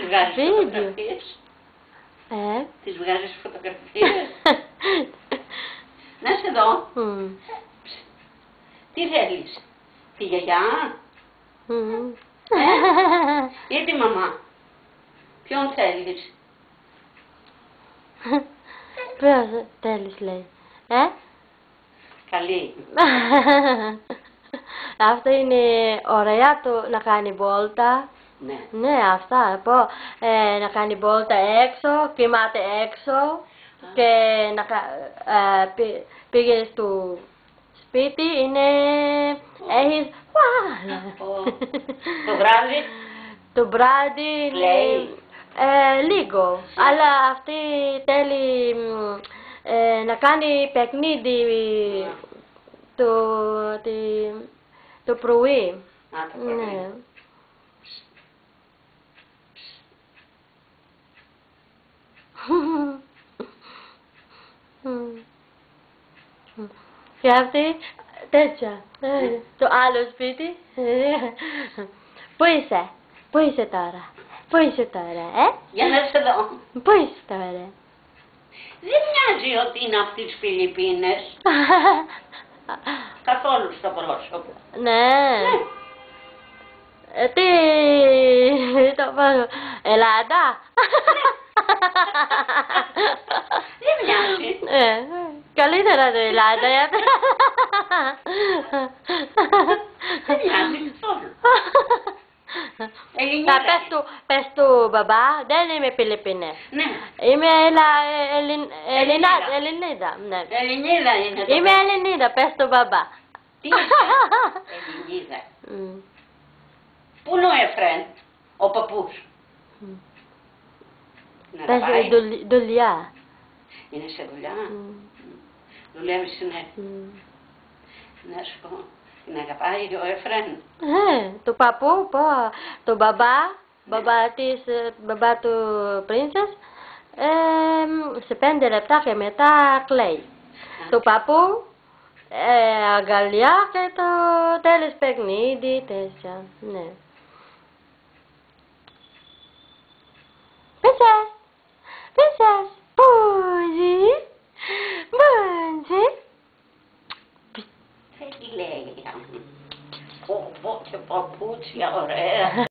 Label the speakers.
Speaker 1: βγάζεις φωτογραφίες?
Speaker 2: Τις βγάζεις φωτογραφίες? Να σε δω. Τι θέλεις? Τη γιαγιά? Ή τη μαμά? Ποιον θέλεις?
Speaker 1: Ποιος θέλεις λέει?
Speaker 2: Καλή.
Speaker 1: Αυτό είναι ωραία να κάνει βόλτα.
Speaker 2: Ναι.
Speaker 1: Ναι, αυτά. Να κάνει βόλτα έξω, κοιμάται έξω και πήγε στο σπίτι, έχεις...
Speaker 2: Το βράδυ?
Speaker 1: Το βράδυ
Speaker 2: Λέει.
Speaker 1: Λίγο, αλλά αυτή θέλει να κάνει παιχνίδι το πρωί.
Speaker 2: Α, το πρωί.
Speaker 1: Και αυτή τέτοια. Το άλλο σπίτι. Πού είσαι τώρα?
Speaker 2: Για να σε δω.
Speaker 1: Πού είσαι τώρα?
Speaker 2: Δεν μοιάζει ότι είναι από τις Φιλιππίνες. Καθόλου στο πρόσωπο.
Speaker 1: Ναι. Τι το πω, Ελλάδα?
Speaker 2: Δεν μοιάζει.
Speaker 1: Καλύτερα το Ελλάδα.
Speaker 2: Δεν μοιάζει καθόλου. Ελληνίδα.
Speaker 1: Πες του μπαμπά, δεν είμαι Φιλιππίνες.
Speaker 2: Ναι.
Speaker 1: Είμαι Ελληνίδα. Ναι.
Speaker 2: Ελληνίδα είναι.
Speaker 1: Είμαι Ελληνίδα, πες του μπαμπά.
Speaker 2: Τι είσαι? Ελληνίδα. Πού είναι ο Εφρέν, ο παππούς?
Speaker 1: Πες δουλειά.
Speaker 2: Είναι σε δουλειά? Δουλεύει συνέχεια. Να σου πω, την αγαπάει ο Εφρέν?
Speaker 1: Το παππού, το μπαμπά του πρίncες, σε 5 λεπτά και μετά κλαίει. Το παππού, αγκαλιά και το τέλος παιχνίδι, τέτοια, ναι. Πέσες, πούζι,
Speaker 2: Τι λέει, πω και παπούτσια ωραία.